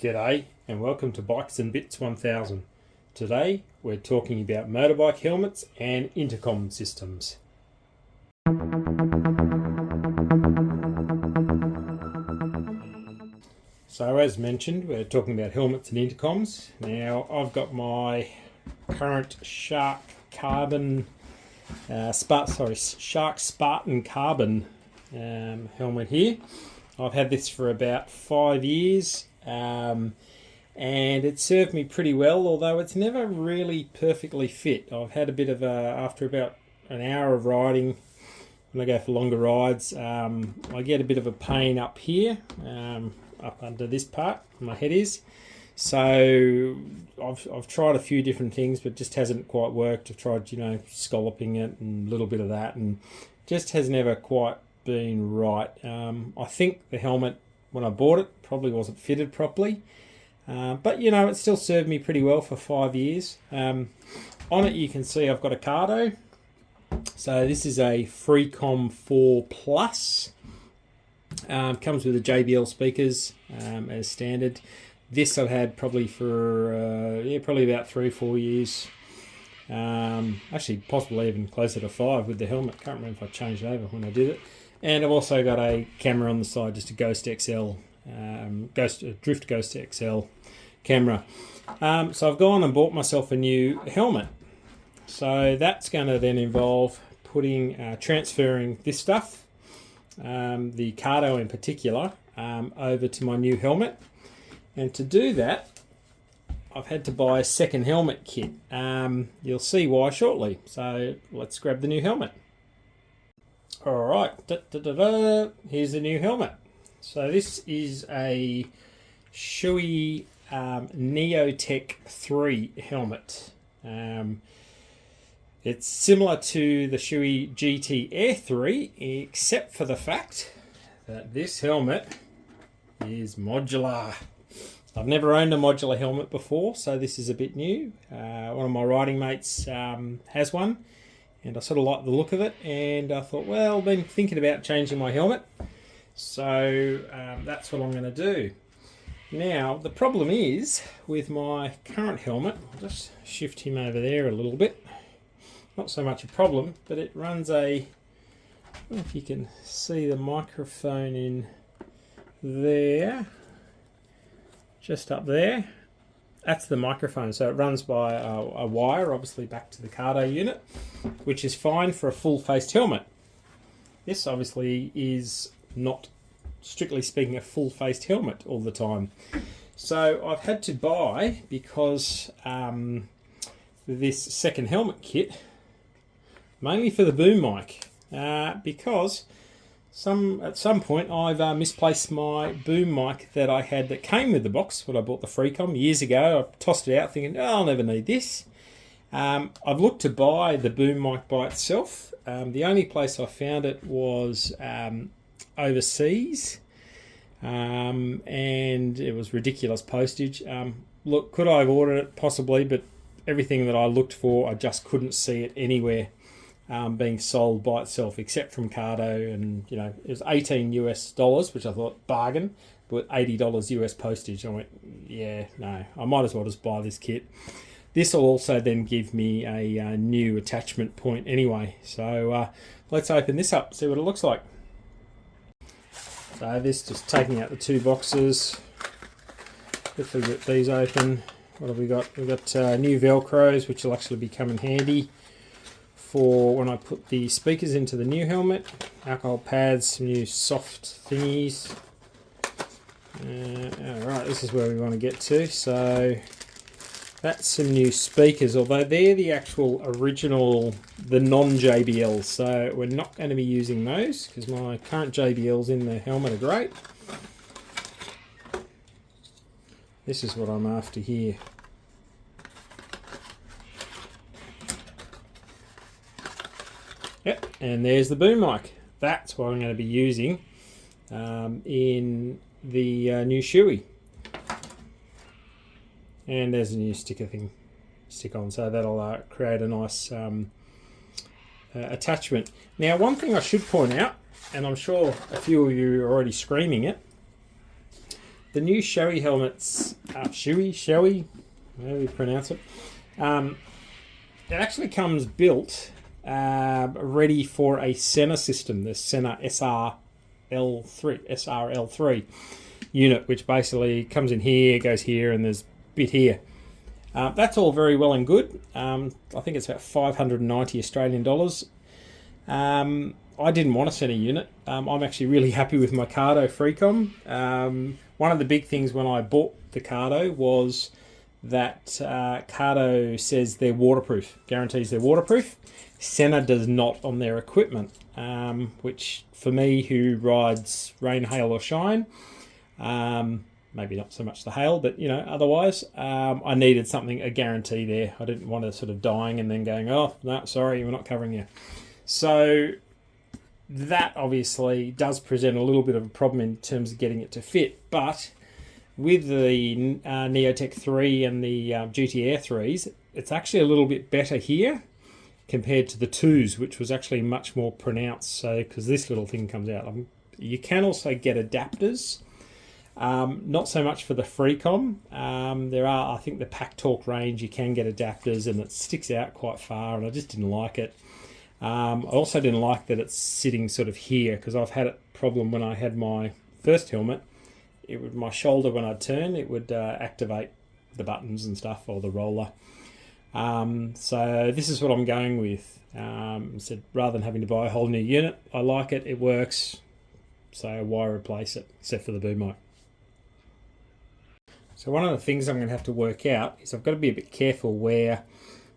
G'day and welcome to Bikes and Bits 1000. Today we're talking about motorbike helmets and intercom systems. So as mentioned, we're talking about helmets and intercoms. Now I've got my current Shark Spartan Carbon helmet here. I've had this for about 5 years. And it served me pretty well, although it's never really perfectly fit. I've had a bit of after about an hour of riding, when I go for longer rides, I get a bit of a pain up here, up under this part, my head is. So I've tried a few different things, but just hasn't quite worked. I've tried, scalloping it and a little bit of that, and just has never quite been right. I think the helmet, when I bought it, probably wasn't fitted properly. But it still served me pretty well for 5 years. On it you can see I've got a Cardo. So this is a Freecom 4 Plus. Comes with the JBL speakers as standard. This I've had probably for probably about 3 or 4 years. Actually possibly even closer to 5 with the helmet. Can't remember if I changed over when I did it. And I've also got a camera on the side, just a Ghost XL, Drift Ghost XL camera. So I've gone and bought myself a new helmet. So that's going to then involve transferring this stuff, the Cardo in particular, over to my new helmet. And to do that, I've had to buy a second helmet kit. You'll see why shortly. So let's grab the new helmet. Alright, here's the new helmet. So this is a Shoei Neotec 3 helmet. It's similar to the Shoei GT Air 3, except for the fact that this helmet is modular. I've never owned a modular helmet before, so this is a bit new. One of my riding mates has one, and I sort of like the look of it, and I thought, well, I've been thinking about changing my helmet, so that's what I'm going to do. Now, the problem is, with my current helmet, I'll just shift him over there a little bit, not so much a problem, but it runs I don't know if you can see the microphone in there, just up there. That's the microphone, so it runs by a wire, obviously back to the Cardo unit, which is fine for a full-faced helmet. This obviously is not, strictly speaking, a full-faced helmet all the time. So I've had to buy, because this second helmet kit, mainly for the boom mic, because at some point I've misplaced my boom mic that I had that came with the box when I bought the Freecom years ago. I tossed it out thinking, I'll never need this. I've looked to buy the boom mic by itself. The only place I found it was overseas, and it was ridiculous postage. Look, could I have ordered it? Possibly, but everything that I looked for, I just couldn't see it anywhere being sold by itself, except from Cardo, and it was $18 US, which I thought bargain, but $80 US postage. I went, yeah, no, I might as well just buy this kit. This will also then give me a new attachment point anyway. So let's open this up, see what it looks like. So this, just taking out the two boxes. If we get these open, what have we got? We've got new Velcros, which will actually be come in handy for when I put the speakers into the new helmet. Alcohol pads, some new soft thingies. Alright, this is where we want to get to. So that's some new speakers, although they're the actual original, the non-JBLs. So we're not going to be using those, because my current JBLs in the helmet are great. This is what I'm after here. Yep, and there's the boom mic. That's what I'm going to be using in the new Shoei. And there's a new sticker thing stick on, so that'll create a nice attachment. Now, one thing I should point out, and I'm sure a few of you are already screaming it, the new Shoei helmets, Shoei, however you pronounce it, it actually comes built ready for a Sena system, the Sena SRL3 unit, which basically comes in here, goes here, and there's a bit here. That's all very well and good. I think it's about 590 Australian dollars. I didn't want to send a unit. I'm actually really happy with my Cardo Freecom. One of the big things when I bought the Cardo was that Cardo says they're waterproof, guarantees they're waterproof. Sena does not on their equipment, which for me, who rides rain, hail or shine, maybe not so much the hail, but you know, otherwise, I needed something, a guarantee there. I didn't want to sort of dying and then going, oh, no, sorry, we're not covering you. So that obviously does present a little bit of a problem in terms of getting it to fit, but with the Neotec 3 and the GT Air 3s, it's actually a little bit better here compared to the 2s, which was actually much more pronounced. So, because this little thing comes out. You can also get adapters, not so much for the Freecom. There are, I think the Pack Talk range, you can get adapters and it sticks out quite far, and I just didn't like it. I also didn't like that it's sitting sort of here, because I've had a problem when I had my first helmet. It would, my shoulder, when I'd turn, it would activate the buttons and stuff, or the roller. So this is what I'm going with. So rather than having to buy a whole new unit, I like it, it works, so why replace it, except for the boom mic. So one of the things I'm going to have to work out is I've got to be a bit careful where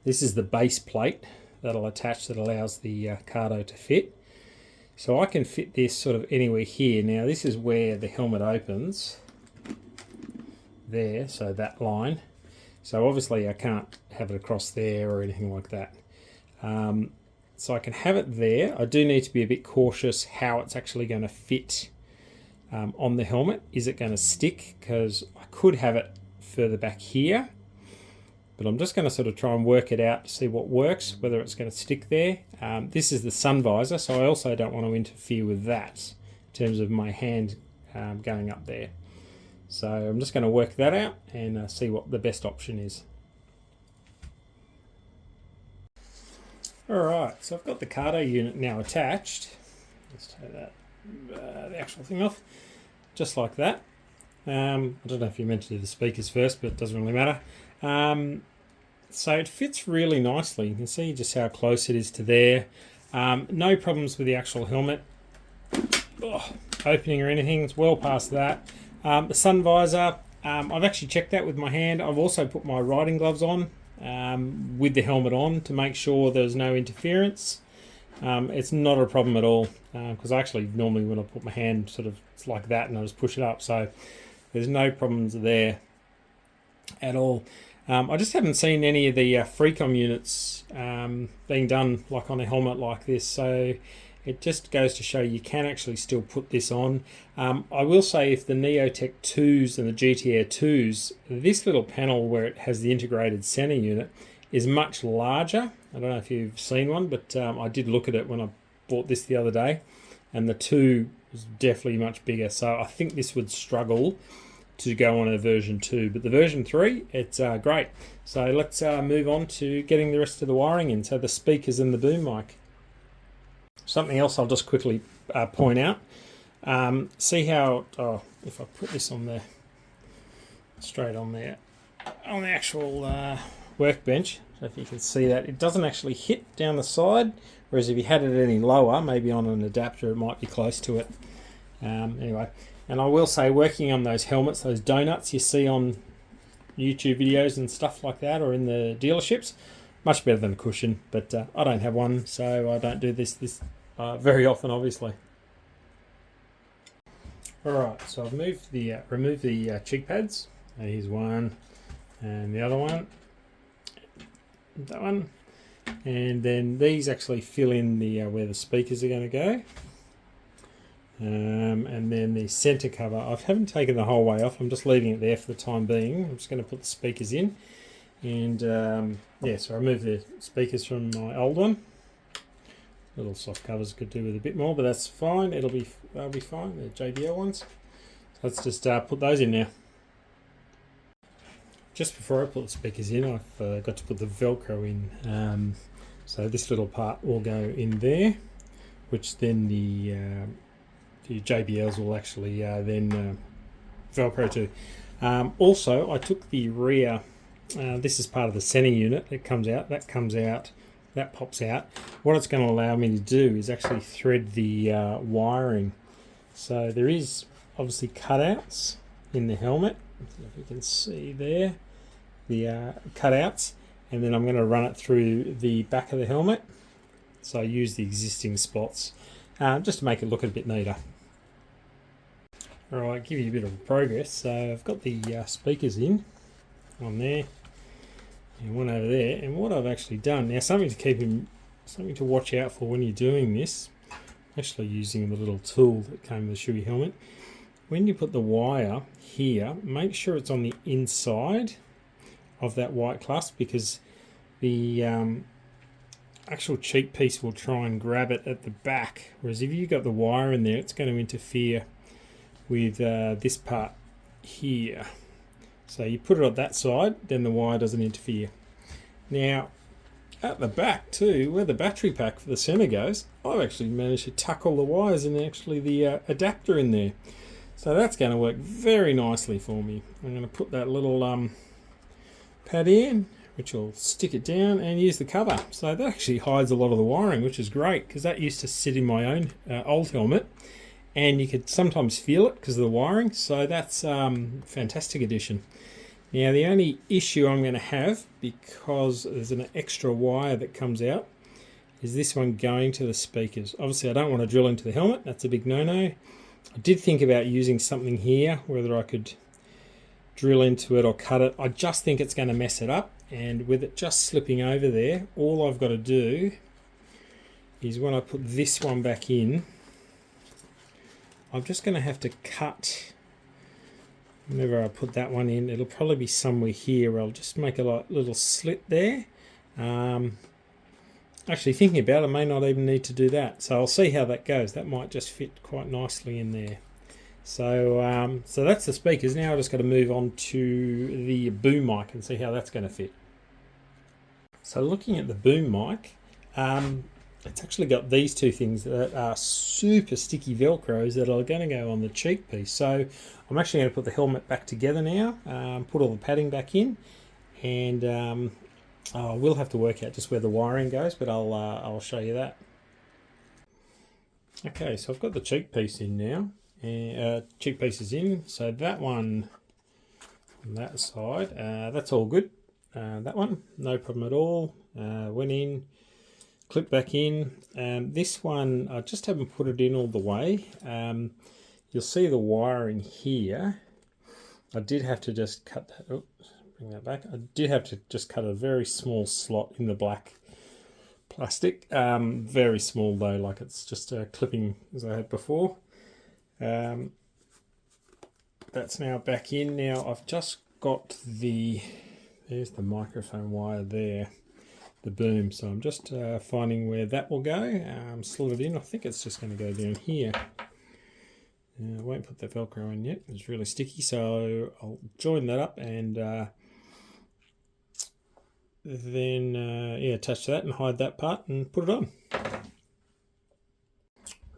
this is the base plate that'll attach, that allows the Cardo to fit. So I can fit this sort of anywhere here. Now this is where the helmet opens, there, so that line. So obviously I can't have it across there or anything like that. So I can have it there. I do need to be a bit cautious how it's actually going to fit on the helmet. Is it going to stick? Because I could have it further back here, but I'm just going to sort of try and work it out to see what works, whether it's going to stick there. This is the sun visor, so I also don't want to interfere with that in terms of my hand going up there. So I'm just going to work that out and see what the best option is. Alright, so I've got the Cardo unit now attached. Let's take that, the actual thing off, just like that. I don't know if you meant to do the speakers first, but it doesn't really matter. So it fits really nicely. You can see just how close it is to there. No problems with the actual helmet opening or anything. It's well past that. The sun visor, I've actually checked that with my hand. I've also put my riding gloves on with the helmet on to make sure there's no interference. It's not a problem at all, because actually normally when I put my hand sort of, it's like that and I just push it up, so there's no problems there at all. I just haven't seen any of the Freecom units being done like on a helmet like this, so it just goes to show you can actually still put this on. I will say, if the Neotec 2s and the GT Air 2s, this little panel where it has the integrated center unit is much larger. I don't know if you've seen one, but I did look at it when I bought this the other day, and the 2 is definitely much bigger, so I think this would struggle to go on a version 2, but the version 3, it's great. So let's move on to getting the rest of the wiring in, so the speakers and the boom mic. Something else I'll just quickly point out, see how, if I put this on there, straight on there, on the actual workbench, so if you can see that, it doesn't actually hit down the side, whereas if you had it any lower, maybe on an adapter, it might be close to it. Anyway, and I will say, working on those helmets, those donuts you see on YouTube videos and stuff like that, or in the dealerships, much better than a cushion, but I don't have one, so I don't do this very often, obviously. Alright, so I've removed the cheek pads. Here's one, and the other one, that one, and then these actually fill in the where the speakers are going to go. And then the center cover, I haven't taken the whole way off, I'm just leaving it there for the time being. I'm just going to put the speakers in, and yeah, so I removed the speakers from my old one. Little soft covers could do with a bit more, but that's fine. They'll be fine. They're JBL ones. let's just put those in now. Just before I put the speakers in, I've got to put the Velcro in. So this little part will go in there, which then the JBLs will actually then Velcro to. Also, I took the rear. This is part of the center unit. It comes out. That comes out. That pops out. What it's going to allow me to do is actually thread the wiring. So there is obviously cutouts in the helmet. If you can see there, the cutouts, and then I'm going to run it through the back of the helmet. So I use the existing spots just to make it look a bit neater. Alright, give you a bit of progress. So I've got the speakers in on there and one over there, and what I've actually done now, something to watch out for when you're doing this, actually using the little tool that came with the Shoei helmet. When you put the wire here, make sure it's on the inside of that white clasp, because the actual cheek piece will try and grab it at the back, whereas if you've got the wire in there, it's going to interfere with this part here. So you put it on that side, then the wire doesn't interfere. Now at the back too, where the battery pack for the center goes, I've actually managed to tuck all the wires and actually the adapter in there. So that's going to work very nicely for me. I'm going to put that little pad in, which will stick it down and use the cover. So that actually hides a lot of the wiring, which is great, because that used to sit in my own old helmet, and you could sometimes feel it because of the wiring. So that's fantastic addition. Now the only issue I'm going to have, because there's an extra wire that comes out, is this one going to the speakers. Obviously I don't want to drill into the helmet, that's a big no-no. I did think about using something here, whether I could drill into it or cut it. I just think it's going to mess it up, and with it just slipping over there, all I've got to do is when I put this one back in, I'm just going to have to cut. Whenever I put that one in, it'll probably be somewhere here. I'll just make a little slit there. Actually, thinking about it, I may not even need to do that. So I'll see how that goes. That might just fit quite nicely in there. So so that's the speakers. Now I've just got to move on to the boom mic and see how that's going to fit. So looking at the boom mic, it's actually got these two things that are super sticky Velcros that are going to go on the cheek piece. So I'm actually going to put the helmet back together now, put all the padding back in, and we'll have to work out just where the wiring goes, but I'll show you that. Okay, so I've got the cheek piece in now. Cheek piece is in, so that one on that side, that's all good. That one, no problem at all. Went in, clip back in. This one, I just haven't put it in all the way. You'll see the wiring here. I did have to just cut that. Oops, bring that back. I did have to just cut a very small slot in the black plastic. Very small though, like it's just a clipping as I had before. That's now back in. Now I've just got there's the microphone wire there, the boom, so I'm just finding where that will go. Slot it in. I think it's just going to go down here. I won't put the Velcro in yet, it's really sticky, so I'll join that up and then attach that and hide that part and put it on.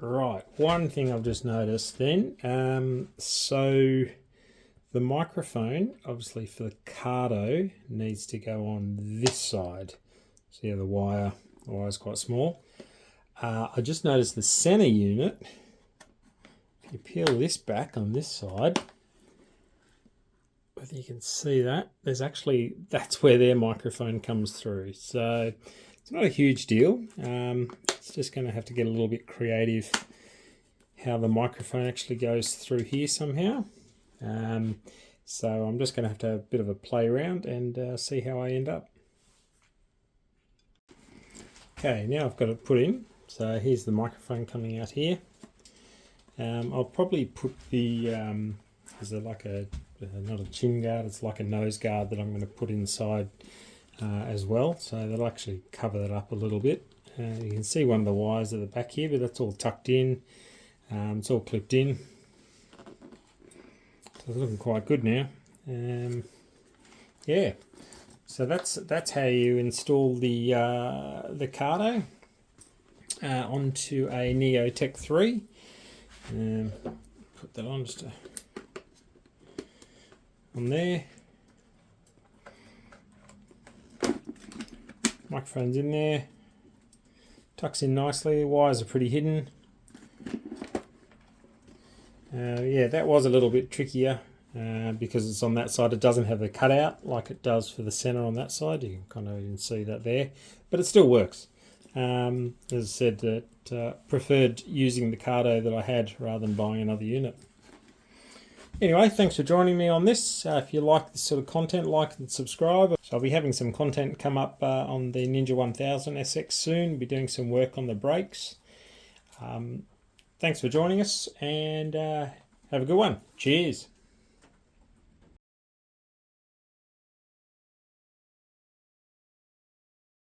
Right, one thing I've just noticed then, so the microphone, obviously for the Cardo, needs to go on this side. So yeah, the wire's quite small. I just noticed the center unit, if you peel this back on this side, whether you can see that, that's where their microphone comes through. So it's not a huge deal. It's just going to have to get a little bit creative how the microphone actually goes through here somehow. So I'm just going to have a bit of a play around and see how I end up. Okay, now I've got it put in. So here's the microphone coming out here. I'll probably put the, there's like not a chin guard, it's like a nose guard that I'm going to put inside as well. So that'll actually cover that up a little bit. You can see one of the wires at the back here, but that's all tucked in. It's all clipped in. So it's looking quite good now. Yeah, so that's how you install the Cardo onto a Neotec 3. Put that on just on there. Microphone's in there. Tucks in nicely. Wires are pretty hidden. Yeah, that was a little bit trickier because it's on that side. It doesn't have the cutout like it does for the center on that side. You can kind of even see that there, but it still works. As I said, that preferred using the Cardo that I had rather than buying another unit. Anyway, thanks for joining me on this. If you like this sort of content, like and subscribe. So I'll be having some content come up on the Ninja 1000 SX soon. Be doing some work on the brakes. Thanks for joining us, and have a good one. Cheers.